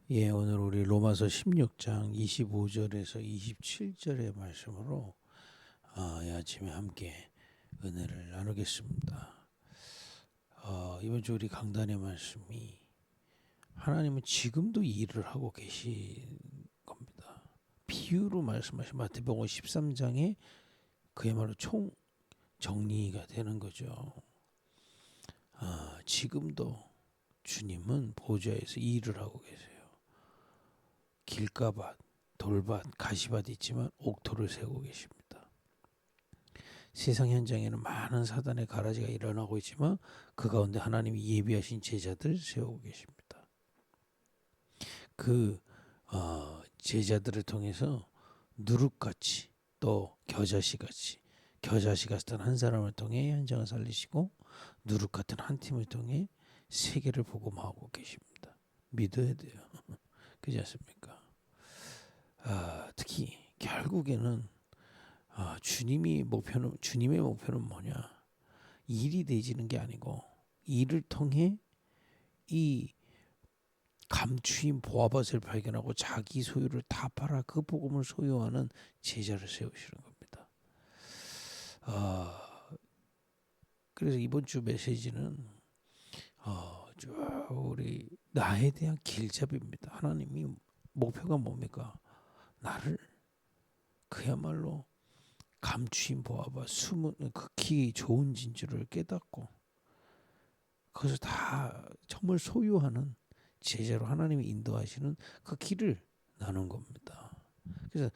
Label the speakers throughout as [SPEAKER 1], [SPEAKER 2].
[SPEAKER 1] 예, 오늘 우리 로마서 16장 25절에서 27절의 말씀으로 이 아침에 함께 은혜를 나누겠습니다. 이번 주 우리 강단의 말씀이 하나님은 지금도 이 일을 하고 계신 겁니다. 비유로 말씀하신 마태복음 13장에 그야말로 총 정리가 되는 거죠. 지금도 주님은 보좌에서 이 일을 하고 계세요. 길가밭, 돌밭, 가시밭 있지만 옥토를 세우고 계십니다. 세상 현장에는 많은 사단의 가라지가 일어나고 있지만 그 가운데 하나님이 예비하신 제자들 세우고 계십니다. 그 제자들을 통해서 누룩같이 또 겨자씨같이 겨자씨 같은 한 사람을 통해 현장을 살리시고 누룩 같은 한 팀을 통해 세계를 복음하고 계십니다. 믿어야 돼요. 그렇지 않습니까? 특히 결국에는 주님의 목표는 뭐냐? 일이 되지는 게 아니고 일을 통해 이 감추인 보아밭을 발견하고 자기 소유를 다 팔아 그 복음을 소유하는 제자를 세우시는 겁니다. 그래서 이번 주 메시지는 쭉 우리 나에 대한 길잡이입니다. 하나님이 목표가 뭡니까? 나를 그야말로 감추인 보아봐 숨은 극히 좋은 진주를 깨닫고 그것을 다 정말 소유하는 제자로 하나님이 인도하시는 그 길을 나눈 겁니다. 그래서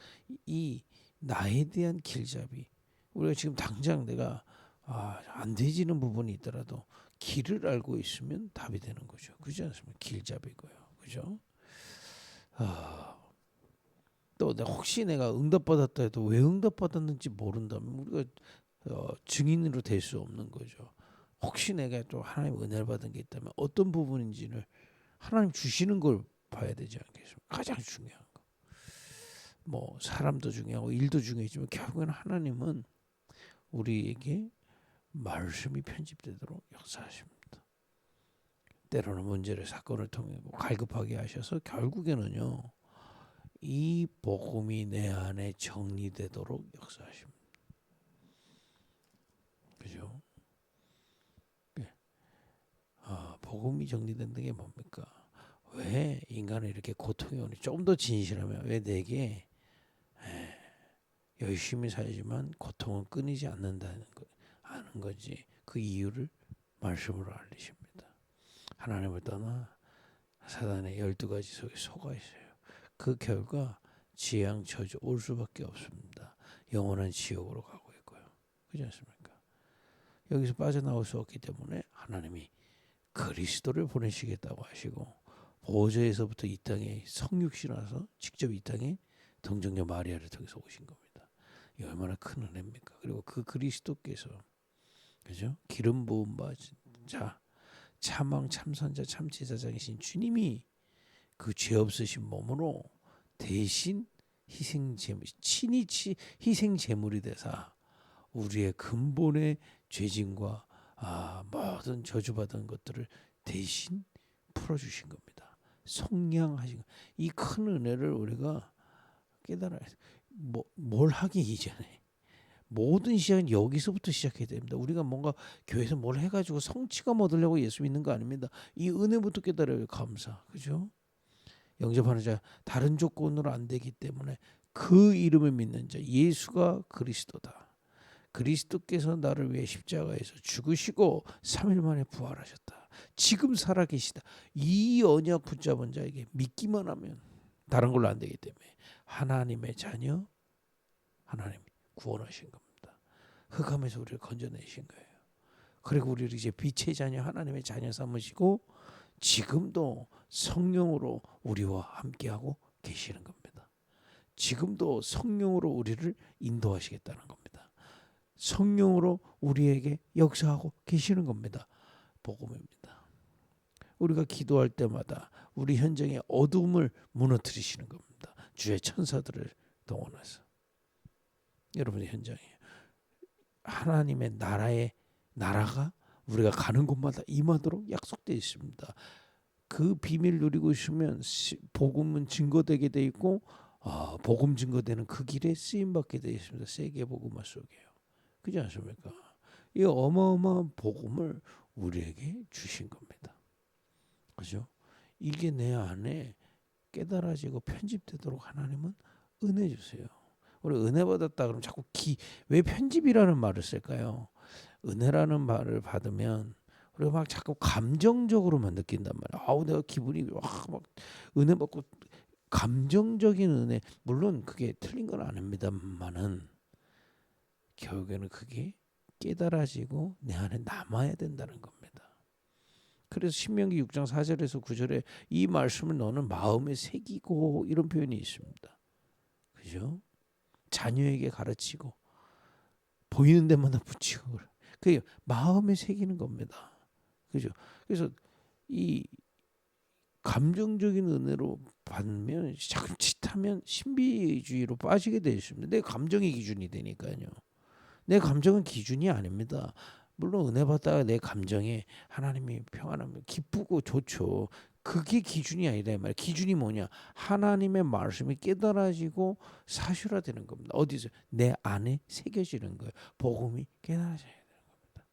[SPEAKER 1] 이 나에 대한 길잡이 우리가 지금 당장 내가 안 되지는 부분이 있더라도 길을 알고 있으면 답이 되는 거죠. 그렇지 않습니까? 길잡이고요. 그죠? 또 혹시 내가 응답받았다 해도 왜 응답받았는지 모른다면 우리가 증인으로 될 수 없는 거죠. 혹시 내가 또 하나님 은혜를 받은 게 있다면 어떤 부분인지를 하나님 주시는 걸 봐야 되지 않겠습니까? 가장 중요한 거. 뭐 사람도 중요하고 일도 중요하지만 결국에는 하나님은 우리에게 말씀이 편집되도록 역사하십니다. 때로는 문제를 사건을 통해 갈급하게 하셔서 결국에는요. 이 복음이 내 안에 정리되도록 역사하십니다. 그죠? 복음이 정리된다는 게 뭡니까? 왜 인간은 이렇게 고통이 오니? 좀 더 진실하면 왜 내게 열심히 살지만 고통은 끊이지 않는다는 거 아는 거지. 그 이유를 말씀으로 알리십니다. 하나님을 떠나 사단의 12가지 속에 속아 있어요. 그 결과 지향 저주 올 수밖에 없습니다. 영원한 지옥으로 가고 있고요. 그렇지 않습니까? 여기서 빠져나올 수 없기 때문에 하나님이 그리스도를 보내시겠다고 하시고 보좌에서부터 이 땅에 성육신 와서 직접 이 땅에 동정녀 마리아를 통해서 오신 겁니다. 이 얼마나 큰 은혜입니까? 그리고 그 그리스도께서 그죠? 기름 부음 자 참왕 참선자 참제사장이신 주님이 그 죄 없으신 몸으로 대신 친히 희생 제물이 되사 우리의 근본의 죄진과 모든 저주받은 것들을 대신 풀어주신 겁니다. 속량하신 이 큰 은혜를 우리가 깨달아야 돼요. 뭘 하기 이전에 모든 시작은 여기서부터 시작해야 됩니다. 우리가 뭔가 교회에서 뭘 해가지고 성취감 얻으려고 예수 믿는 거 아닙니다. 이 은혜부터 깨달아요. 감사. 그죠? 영접하는 자 다른 조건으로 안 되기 때문에 그 이름을 믿는 자 예수가 그리스도다. 그리스도께서 나를 위해 십자가에서 죽으시고 3일 만에 부활하셨다. 지금 살아계시다. 이 언약 붙잡은 자에게 믿기만 하면 다른 걸로 안 되기 때문에 하나님의 자녀 하나님이 구원하신 겁니다. 흑암에서 우리를 건져내신 거예요. 그리고 우리를 이제 빛의 자녀 하나님의 자녀 삼으시고 지금도 성령으로 우리와 함께하고 계시는 겁니다. 지금도 성령으로 우리를 인도하시겠다는 겁니다. 성령으로 우리에게 역사하고 계시는 겁니다. 복음입니다. 우리가 기도할 때마다 우리 현장의 어둠을 무너뜨리시는 겁니다. 주의 천사들을 동원해서 여러분의 현장에 하나님의 나라가 우리가 가는 곳마다 임하도록 약속되어 있습니다. 그 비밀 누리고 있으면 복음은 증거되게 돼 있고 복음 증거되는 그 길에 쓰임 받게 돼 있습니다. 세계 복음화 속에요. 그렇지 않습니까? 이 어마어마한 복음을 우리에게 주신 겁니다. 그죠? 이게 내 안에 깨달아지고 편집되도록 하나님은 은혜 주세요. 우리 은혜 받았다 그러면 자꾸 왜 편집이라는 말을 쓸까요? 은혜라는 말을 받으면 우리가 막 자꾸 감정적으로만 느낀단 말이야. 아우 내가 기분이 막 은혜 받고 감정적인 은혜, 물론 그게 틀린 건 아닙니다만은 결국에는 그게 깨달아지고 내 안에 남아야 된다는 겁니다. 그래서 신명기 6장 4절에서 9절에 이 말씀을 너는 마음에 새기고 이런 표현이 있습니다. 그죠? 자녀에게 가르치고 보이는 데마다 붙이고 그게 마음에 새기는 겁니다. 그죠? 그래서 이 감정적인 은혜로 받으면 자칫하면 신비주의로 빠지게 되어 있습니다. 내 감정이 기준이 되니까요. 내 감정은 기준이 아닙니다. 물론 은혜 받다가 내 감정에 하나님이 평안하면 기쁘고 좋죠. 그게 기준이 아니다 이 말이에요. 기준이 뭐냐? 하나님의 말씀이 깨달아지고 사실화되는 겁니다. 어디서? 내 안에 새겨지는 거예요. 복음이 깨달아져야 되는 겁니다.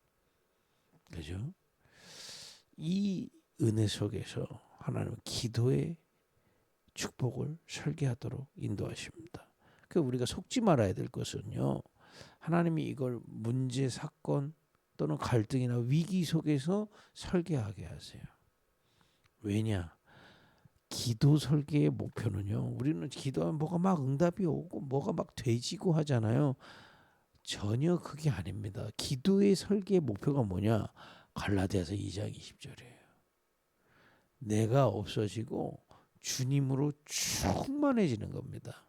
[SPEAKER 1] 그죠? 이 은혜 속에서 하나님은 기도의 축복을 설계하도록 인도하십니다. 그 우리가 속지 말아야 될 것은요. 하나님이 이걸 문제, 사건 또는 갈등이나 위기 속에서 설계하게 하세요. 왜냐? 기도 설계의 목표는요. 우리는 기도하면 뭐가 막 응답이 오고 뭐가 막 되지고 하잖아요. 전혀 그게 아닙니다. 기도의 설계의 목표가 뭐냐? 갈라디아서 2장 20절이에요. 내가 없어지고 주님으로 충만해지는 겁니다.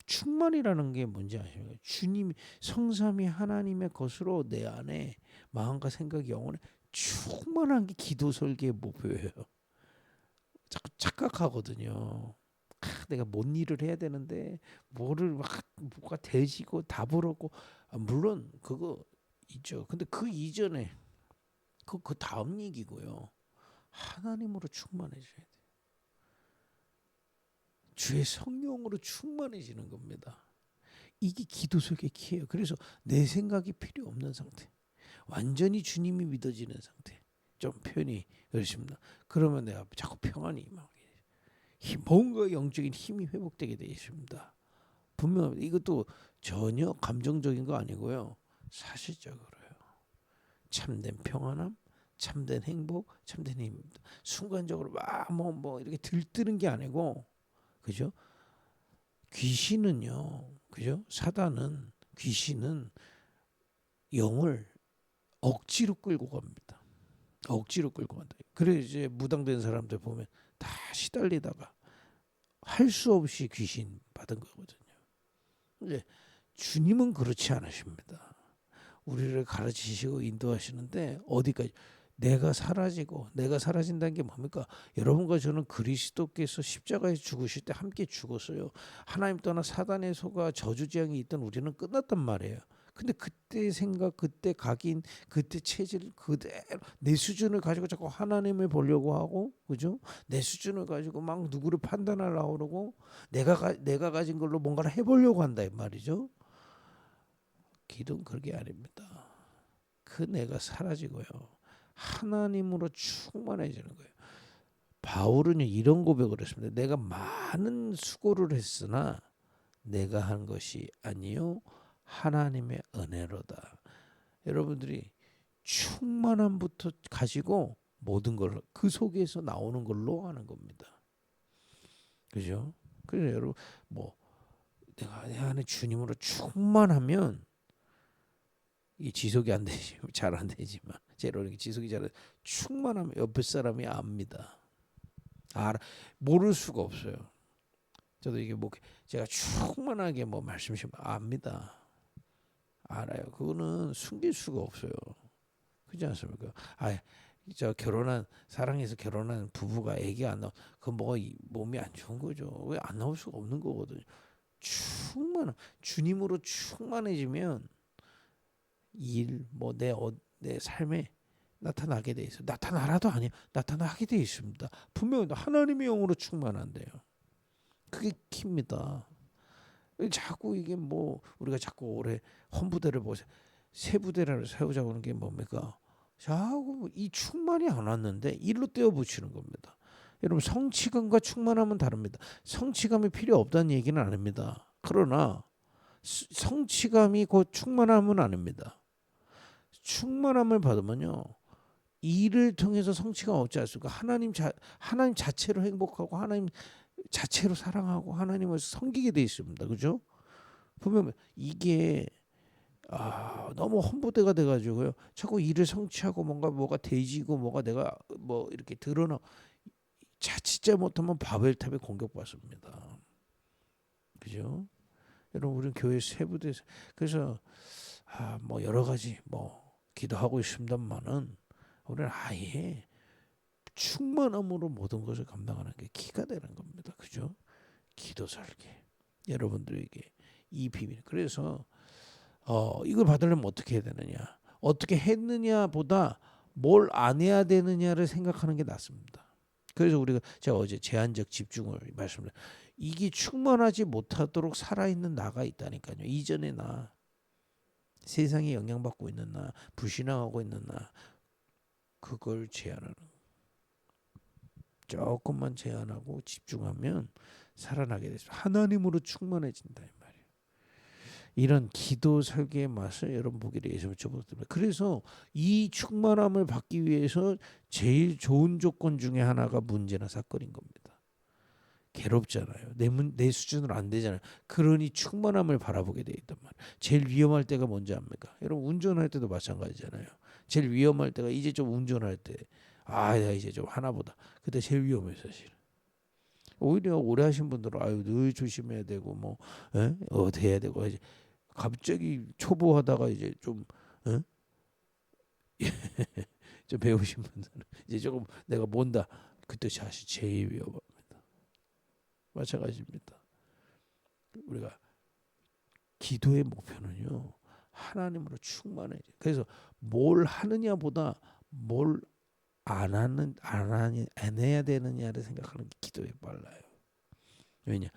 [SPEAKER 1] 충만이라는 게 뭔지 아십니까? 주님 성삼위 하나님의 것으로 내 안에 마음과 생각, 영혼에 충만한 게 기도 설계의 목표예요. 자꾸 착각하거든요. 내가 뭔 일을 해야 되는데 뭐가 되지고 답을 물론 그거 있죠. 근데 그 이전에 그 다음 얘기고요. 하나님으로 충만해져야 돼요. 주의 성령으로 충만해지는 겁니다. 이게 기도 속의 키예요. 그래서 내 생각이 필요 없는 상태. 완전히 주님이 믿어지는 상태. 좀 표현이 그렇습니다. 그러면 내가 자꾸 평안이 뭔가 영적인 힘이 회복되게 되어 있습니다. 분명 이것도 전혀 감정적인 거 아니고요. 사실적으로요. 참된 평안함, 참된 행복, 참된 힘입니다. 순간적으로 뭐 이렇게 들뜨는 게 아니고, 그죠? 귀신은요, 그죠? 귀신은 영을 억지로 끌고 갑니다. 억지로 끌고 간다. 그래 이제 무당된 사람들 보면 다 시달리다가 할 수 없이 귀신 받은 거거든요. 근데 주님은 그렇지 않으십니다. 우리를 가르치시고 인도하시는데 어디까지 내가 사라진다는 게 뭡니까? 여러분과 저는 그리스도께서 십자가에 죽으실 때 함께 죽었어요. 하나님 떠나 사단의 소가 저주재앙이 있던 우리는 끝났단 말이에요. 근데 그때 생각, 그때 각인, 그때 체질 그대로 내 수준을 가지고 자꾸 하나님을 보려고 하고, 그죠? 내 수준을 가지고 막 누구를 판단하려고 그러고 내가 가진 걸로 뭔가를 해보려고 한다 이 말이죠. 기도는 그게 아닙니다. 그 내가 사라지고요. 하나님으로 충만해지는 거예요. 바울은 이런 고백을 했습니다. 내가 많은 수고를 했으나 내가 한 것이 아니요 하나님의 은혜로다. 여러분들이 충만함부터 가지고 모든 걸 그 속에서 나오는 걸로 하는 겁니다. 그죠? 그래서 여러분 내가 내 안에 주님으로 충만하면 이 지속이 안 되지 잘 안 되지만 제로 지속이 잘 충만하면 옆에 사람이 압니다. 모를 수가 없어요. 저도 이게 제가 충만하게 말씀하시면 압니다. 알아요. 그거는 숨길 수가 없어요. 그렇지 않습니까? 저 사랑해서 결혼한 부부가 애기 안 나오, 그 몸이 안 좋은 거죠. 왜 안 나올 수가 없는 거거든요. 주님으로 충만해지면 내 삶에 나타나게 돼 있어요. 나타나라도 아니에요. 나타나게 돼 있습니다. 분명히 하나님의 영으로 충만한데요. 그게 키입니다. 자꾸 이게 뭐 우리가 자꾸 올해 헌부대를 보세요. 새 부대를 세우자고 하는 게 뭡니까? 자꾸 이 충만이 안 왔는데 일로 떼어 붙이는 겁니다. 여러분 성취감과 충만함은 다릅니다. 성취감이 필요 없다는 얘기는 아닙니다. 그러나 성취감이 곧 충만함은 아닙니다. 충만함을 받으면요. 일을 통해서 성취감 얻지 않습니까? 하나님 자체로 행복하고 하나님 자체로 사랑하고 하나님을 섬기게 돼 있습니다. 그죠? 보면 이게 너무 험부대가 돼가지고요. 자꾸 일을 성취하고 뭐가 돼지고 뭐가 내가 뭐 이렇게 드러나 자칫 잘못하면 바벨탑에 공격받습니다. 그죠? 여러분 우리는 교회 세부대에서 그래서 뭐 여러 가지 뭐 기도하고 있습니다만은 우리는 아예 충만함으로 모든 것을 감당하는 게 기가 되는 겁니다. 그죠? 기도 설계. 여러분들에게 이 비밀. 그래서 이걸 받으려면 어떻게 해야 되느냐? 어떻게 했느냐보다 뭘 안 해야 되느냐를 생각하는 게 낫습니다. 그래서 제가 어제 제한적 집중을 말씀드렸어요. 이게 충만하지 못하도록 살아있는 나가 있다니까요. 이전의 나, 세상에 영향받고 있는 나, 불신앙하고 있는 나, 그걸 제한하는 조금만 제한하고 집중하면 살아나게 됐습니다. 하나님으로 충만해진다 이 말이에요. 이런 기도 설계의 맛을 여러분 보게 되어서 여쭤보겠습니다. 그래서 이 충만함을 받기 위해서 제일 좋은 조건 중에 하나가 문제나 사건인 겁니다. 괴롭잖아요. 내 수준으로 안 되잖아요. 그러니 충만함을 바라보게 돼 있단 말이에요. 제일 위험할 때가 뭔지 압니까? 여러분 운전할 때도 마찬가지잖아요. 제일 위험할 때가 이제 좀 운전할 때 내가 이제 좀 하나보다 그때 제일 위험해요 사실. 오히려 오래 하신 분들은 늘 조심해야 되고 뭐 어떻게 해야 되고 이제 갑자기 초보하다가 이제 좀 좀 배우신 분들은 이제 조금 내가 뭔다 그때 사실 제일 위험합니다. 마찬가지입니다. 우리가 기도의 목표는요 하나님으로 충만해져. 그래서 뭘 하느냐보다 뭘 안 해야 되느냐를 생각하는 게 기도에 빨라요. 왜냐?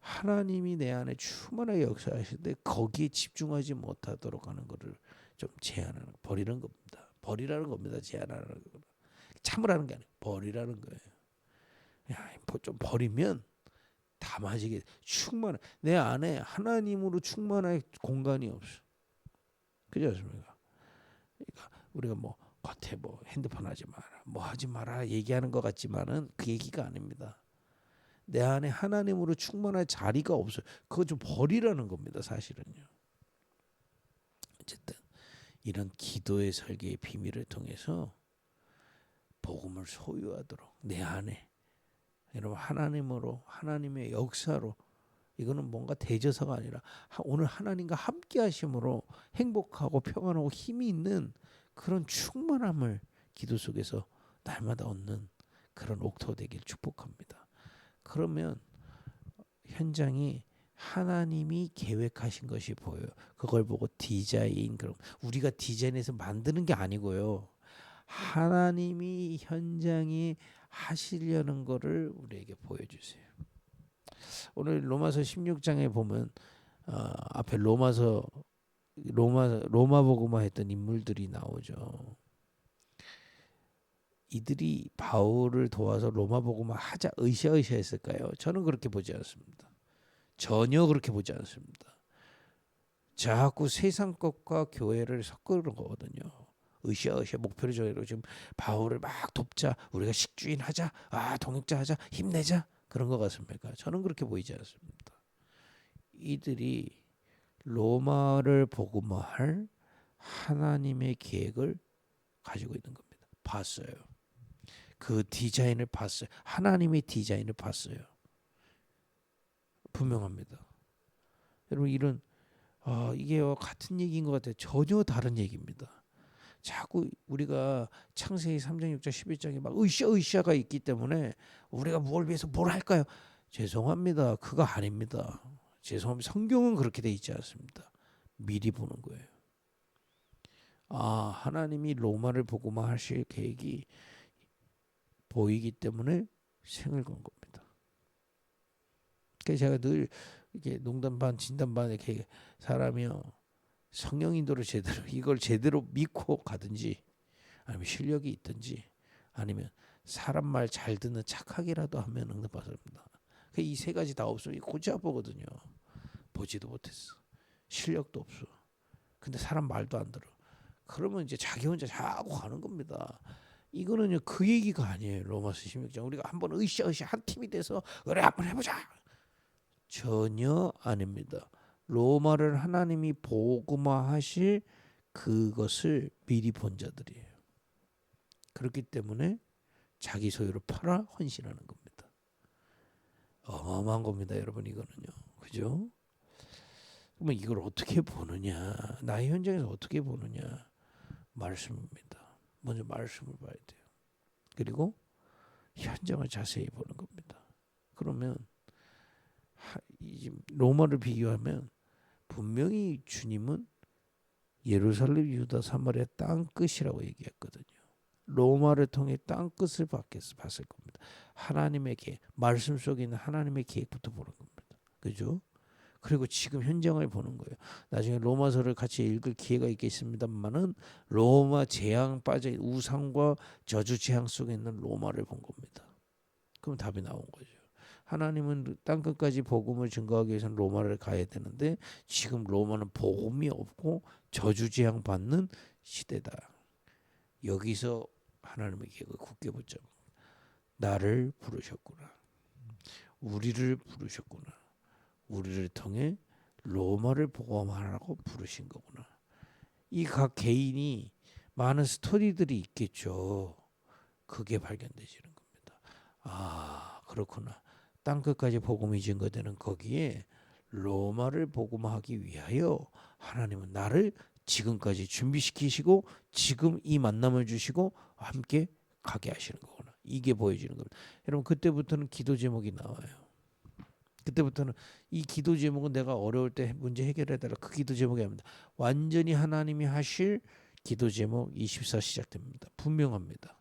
[SPEAKER 1] 하나님이 내 안에 충만하게 역사하시는데 거기에 집중하지 못하도록 하는 것을 좀 제한하는 버리는 겁니다. 버리라는 겁니다. 제한하는 거. 참으라는 게 아니에요. 버리라는 거예요. 좀 버리면 담아지게 충만해. 내 안에 하나님으로 충만할 공간이 없어. 그렇지 않습니까? 그러니까 우리가 뭐 겉에 뭐 핸드폰 하지 마라, 뭐 하지 마라 얘기하는 것 같지만은 그 얘기가 아닙니다. 내 안에 하나님으로 충만할 자리가 없어요. 그거 좀 버리라는 겁니다. 사실은요. 어쨌든 이런 기도의 설계의 비밀을 통해서 복음을 소유하도록 내 안에 여러분 하나님으로 하나님의 역사로 이거는 뭔가 대저서가 아니라 오늘 하나님과 함께 하심으로 행복하고 평안하고 힘이 있는 그런 충만함을 기도 속에서 날마다 얻는 그런 옥토 되길 축복합니다. 그러면 현장이 하나님이 계획하신 것이 보여요. 그걸 보고 디자인, 그럼 우리가 디자인해서 만드는 게 아니고요. 하나님이 현장에 하시려는 거를 우리에게 보여주세요. 오늘 로마서 16장에 보면 앞에 로마복음화 했던 인물들이 나오죠. 이들이 바울을 도와서 로마복음화 하자 으쌰으쌰 했을까요? 저는 그렇게 보지 않습니다. 전혀 그렇게 보지 않습니다. 자꾸 세상 것과 교회를 섞는 거거든요. 으쌰으쌰 목표를 정해놓고 지금 바울을 막 돕자, 우리가 식주인 하자, 동역자 하자, 힘내자 그런 것 같습니까? 저는 그렇게 보이지 않습니다. 이들이 로마를 복음화할 하나님의 계획을 가지고 있는 겁니다. 봤어요. 그 디자인을 봤어요. 하나님의 디자인을 봤어요. 분명합니다. 여러분 이런 이게 같은 얘기인 것 같아요. 전혀 다른 얘기입니다. 자꾸 우리가 창세기 3장, 6장, 11장에 막 으쌰으쌰가 있기 때문에 우리가 뭘 위해서 뭘 할까요? 죄송합니다. 그거 아닙니다. 죄송합니다. 성경은 그렇게 돼 있지 않습니다. 미리 보는 거예요. 하나님이 로마를 복음화 하실 계획이 보이기 때문에 생을 건 겁니다. 그래서 제가 늘 이렇게 농담 반 진담 반 이렇게 사람이요 성령 인도를 이걸 제대로 믿고 가든지 아니면 실력이 있든지 아니면 사람 말 잘 듣는 착하게라도 하면 응답받습니다. 이 세 가지 다 없으면 고지 아프거든요. 보지도 못했어. 실력도 없어. 근데 사람 말도 안 들어. 그러면 이제 자기 혼자 자고 가는 겁니다. 이거는요 그 얘기가 아니에요. 로마서 16장 우리가 한번 으쌰으쌰 한 팀이 돼서 그래 한번 해보자. 전혀 아닙니다. 로마를 하나님이 복음화하실 그것을 미리 본 자들이에요. 그렇기 때문에 자기 소유를 팔아 헌신하는 겁니다. 어마어마한 겁니다, 여러분 이거는요. 그죠? 그러면 이걸 어떻게 보느냐? 나의 현장에서 어떻게 보느냐? 말씀입니다. 먼저 말씀을 봐야 돼요. 그리고 현장을 자세히 보는 겁니다. 그러면 로마를 비교하면 분명히 주님은 예루살렘, 유다, 사마리아 땅끝이라고 얘기했거든요. 로마를 통해 땅끝을 봤을 겁니다. 하나님의 계획, 말씀 속에 있는 하나님의 계획부터 보는 겁니다. 그죠? 그리고 지금 현장을 보는 거예요. 나중에 로마서를 같이 읽을 기회가 있겠습니다만은 로마 재앙 빠져 우상과 저주 재앙 속에 있는 로마를 본 겁니다. 그럼 답이 나온 거죠. 하나님은 땅끝까지 복음을 증거하기 위해서는 로마를 가야 되는데 지금 로마는 복음이 없고 저주 재앙 받는 시대다. 여기서 하나님의 계획을 굳게 붙잡고 나를 부르셨구나. 우리를 부르셨구나. 우리를 통해 로마를 복음하라고 부르신 거구나. 이 각 개인이 많은 스토리들이 있겠죠. 그게 발견되시는 겁니다. 그렇구나. 땅끝까지 복음이 증거되는 거기에 로마를 복음하기 위하여 하나님은 나를 지금까지 준비시키시고 지금 이 만남을 주시고 함께 가게 하시는 거구나. 이게 보여지는 겁니다. 여러분 그때부터는 기도 제목이 나와요. 그때부터는 이 기도 제목은 내가 어려울 때 문제 해결해달라 그 기도 제목이 아닙니다. 완전히 하나님이 하실 기도 제목 24 시작됩니다. 분명합니다.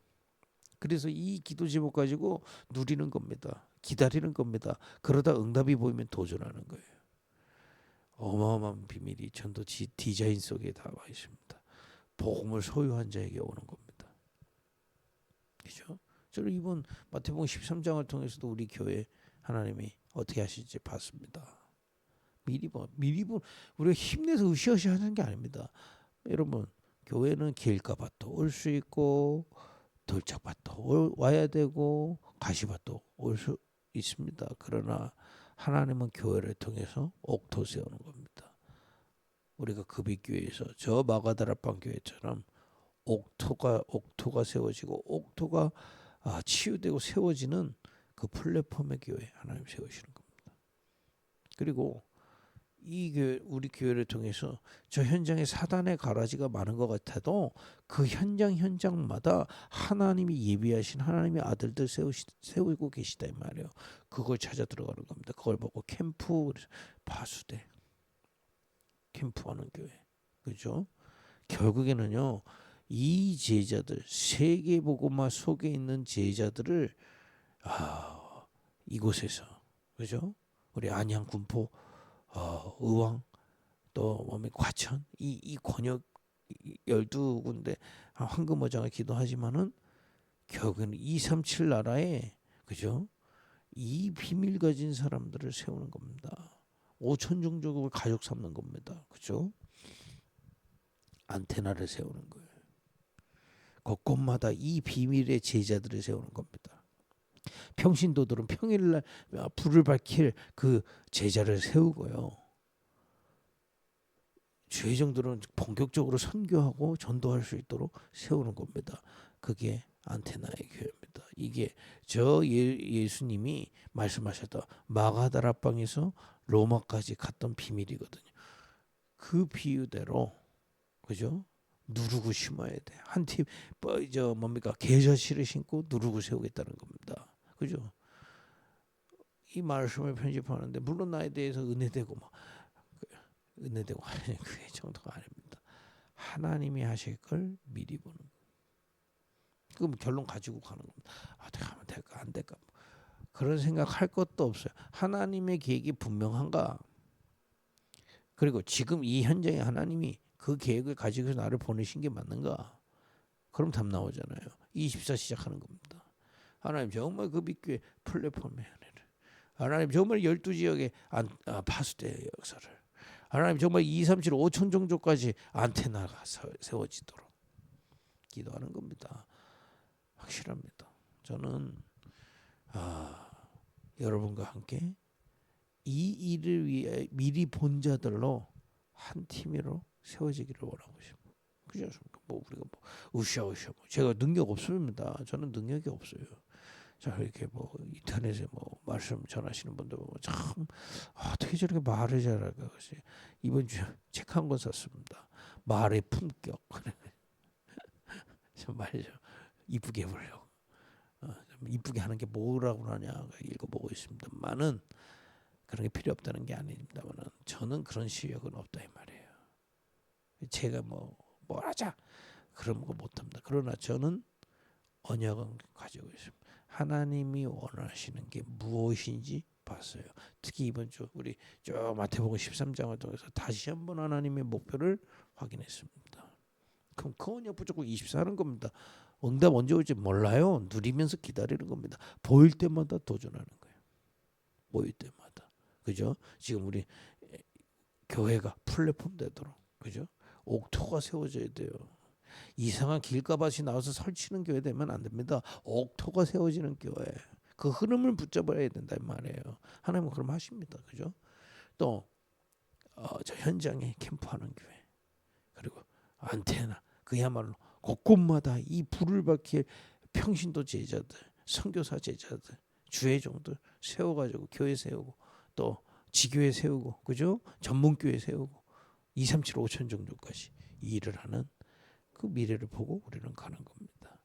[SPEAKER 1] 그래서 이 기도 제목 가지고 누리는 겁니다. 기다리는 겁니다. 그러다 응답이 보이면 도전하는 거예요. 어마어마한 비밀이 전도 디자인 속에 담아 있습니다. 복음을 소유한 자에게 오는 겁니다. 그렇죠? 저는 이번 마태복음 13장을 통해서도 우리 교회 하나님이 어떻게 하실지 봤습니다. 미리 우리가 힘내서 으쌰으쌰 하는 게 아닙니다. 여러분 교회는 길가밭도 올 수 있고 돌짝밭도 와야 되고 가시밭도 올 수 있습니다. 그러나 하나님은 교회를 통해서 옥토 세우는 겁니다. 우리가 급이교회에서 저 마가다라방 교회처럼 옥토가 세워지고 옥토가 치유되고 세워지는 그 플랫폼의 교회 하나님 세우시는 겁니다. 그리고 이 교회, 우리 교회를 통해서 저 현장에 사단의 가라지가 많은 것 같아도 그 현장마다 하나님이 예비하신 하나님의 아들들 세우고 계시다 이 말이에요. 그걸 찾아 들어가는 겁니다. 그걸 보고 캠프 파수대 캠프하는 교회 그죠? 결국에는요 이 제자들 세계복음화 속에 있는 제자들을 이곳에서 그죠? 우리 안양 군포 의왕 또 과천 이 권역 12군데 황금어장을 기도하지만은 결국에는 237 나라에 그죠? 이 비밀 가진 사람들을 세우는 겁니다. 5천 종족을 가족 삼는 겁니다. 그죠? 안테나를 세우는 거예요. 곳곳마다 이 비밀의 제자들을 세우는 겁니다. 평신도들은 평일날 불을 밝힐 그 제자를 세우고요. 주회정들은 본격적으로 선교하고 전도할 수 있도록 세우는 겁니다. 그게 안테나의 교회입니다. 이게 예수님이 말씀하셨던 마가다라방에서 로마까지 갔던 비밀이거든요. 그 비유대로 그죠? 누르고 심어야 돼. 한 팀 계절씨를 신고 누르고 세우겠다는 겁니다. 그죠? 이 말씀을 편집하는데 물론 나에 대해서 은혜되고 은혜되고 그 정도가 아닙니다. 하나님이 하실 걸 미리 보는 거예요. 그럼 결론 가지고 가는 겁니다. 어떻게 하면 될까 안 될까 그런 생각할 것도 없어요. 하나님의 계획이 분명한가. 그리고 지금 이 현장에 하나님이 그 계획을 가지고 나를 보내신 게 맞는가. 그럼 답 나오잖아요. 24 시작하는 겁니다. 하나님 정말 그 빛교회 플랫폼에 하나님 정말 12지역에 파수대 역사를 하나님 정말 2, 3, 7, 5천 종족까지 안테나가 세워지도록 기도하는 겁니다. 확실합니다. 저는 여러분과 함께 이 일을 위해 미리 본 자들로 한 팀으로 세워지기를 원하고 싶습니다. 그렇지 않습니까? 뭐 우리가 뭐 으쌰으쌰 제가 능력 없습니다. 저는 능력이 없어요. 자 이렇게 뭐 인터넷에 뭐 말씀 전하시는 분들 참 어떻게 저렇게 말을 잘할까. 이번 주에 책 한 권 샀습니다. 말의 품격. 정말 좀 이쁘게 해보려고. 이쁘게 하는 게 뭐라고 하냐 읽어보고 있습니다만은 그런 게 필요 없다는 게 아닙니다만은 저는 그런 실력은 없다 이 말이에요. 제가 뭐 하자 그런 거 못합니다. 그러나 저는 언약은 가지고 있습니다. 하나님이 원하시는 게 무엇인지 봤어요. 특히 이번 주 우리 저 마태복음 13장을 통해서 다시 한번 하나님의 목표를 확인했습니다. 그럼 그 언약 붙잡고 24하는 겁니다. 응답 언제 올지 몰라요. 누리면서 기다리는 겁니다. 보일 때마다 도전하는 거예요. 보일 때마다. 그죠? 지금 우리 교회가 플랫폼 되도록 그죠? 옥토가 세워져야 돼요. 이상한 길가밭이 나와서 설치는 교회 되면 안 됩니다. 옥토가 세워지는 교회. 그 흐름을 붙잡아야 된다 이 말이에요. 하나님은 그럼 하십니다. 그죠? 또 저 현장에 캠프하는 교회. 그리고 안테나 그야말로 곳곳마다 이 불을 밝힐 평신도 제자들, 선교사 제자들, 주의 종들 세워가지고 교회 세우고 또 지교회 세우고 그죠? 전문교회 세우고 2, 3, 7, 5천 정도까지 일을 하는 그 미래를 보고 우리는 가는 겁니다.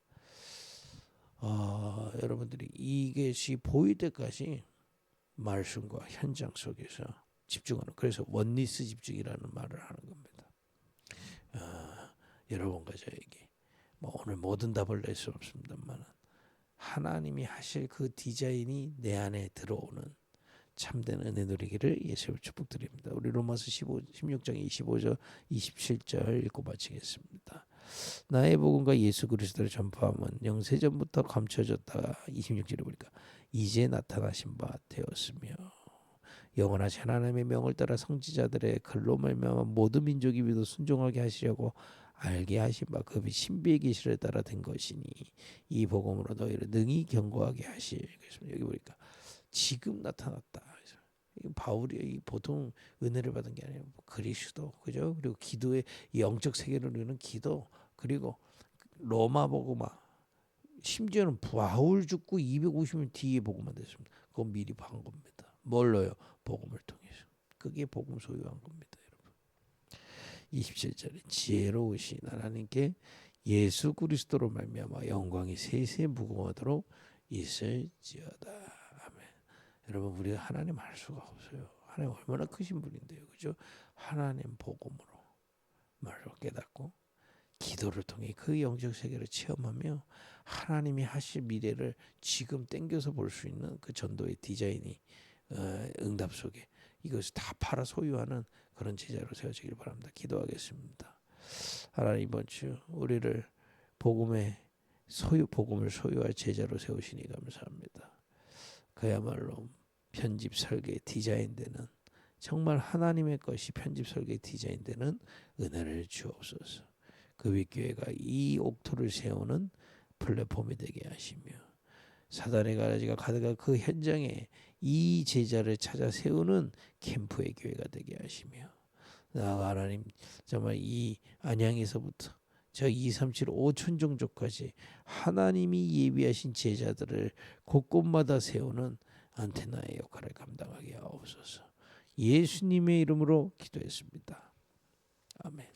[SPEAKER 1] 여러분들이 이것이 보일 때까지 말씀과 현장 속에서 집중하는 그래서 원리스 집중이라는 말을 하는 겁니다. 여러분과 저에게 뭐 오늘 모든 답을 낼 수 없습니다만 하나님이 하실 그 디자인이 내 안에 들어오는 참된 은혜 누리기를 예수로 축복드립니다. 우리 로마서 16장 25절 27절 읽고 마치겠습니다. 나의 복음과 예수 그리스도를 전파함은 영세전부터 감춰졌다가 26절에 보니까 이제 나타나신 바 되었으며 영원하신 하나님의 명을 따라 성지자들의 글로 말미암아 모든 민족이 믿어 순종하게 하시려고 알게 하신 바 그 신비의 계시를 따라 된 것이니 이 복음으로 너희를 능히 견고하게 하실. 그래서 여기 보니까 지금 나타났다. 바울이 보통 은혜를 받은 게 아니에요. 그리스도 그죠? 그리고 기도의 영적 세계를 누리는 기도 그리고 로마 복음화 심지어는 바울 죽고 250년 뒤에 복음화 됐습니다. 그건 미리 본 겁니다. 뭘로요? 복음을 통해서. 그게 복음 소유한 겁니다, 여러분. 27절에 지혜로우신 하나님께 예수 그리스도로 말미암아 영광이 세세 무궁하도록 있을지어다. 아멘. 여러분 우리가 하나님 알 수가 없어요. 하나님 얼마나 크신 분인데요, 그죠? 하나님 복음으로 말로 깨닫고 기도를 통해 그 영적 세계를 체험하며 하나님이 하실 미래를 지금 땡겨서 볼 수 있는 그 전도의 디자인이 응답 속에 이것을 다 팔아 소유하는 그런 제자로 세워지길 바랍니다. 기도하겠습니다. 하나님 이번 주 우리를 복음을 소유할 제자로 세우시니 감사합니다. 그야말로 편집 설계 디자인되는 정말 하나님의 것이 편집 설계 디자인되는 은혜를 주옵소서. 그 윗교회가 이 옥토를 세우는 플랫폼이 되게 하시며 사단의 가라지가 가득한 그 현장에 이 제자를 찾아 세우는 캠프의 교회가 되게 하시며 나아가 하나님 정말 이 안양에서부터 저 2, 3, 7, 5천 종족까지 하나님이 예비하신 제자들을 곳곳마다 세우는 안테나의 역할을 감당하게 하옵소서. 예수님의 이름으로 기도했습니다. 아멘.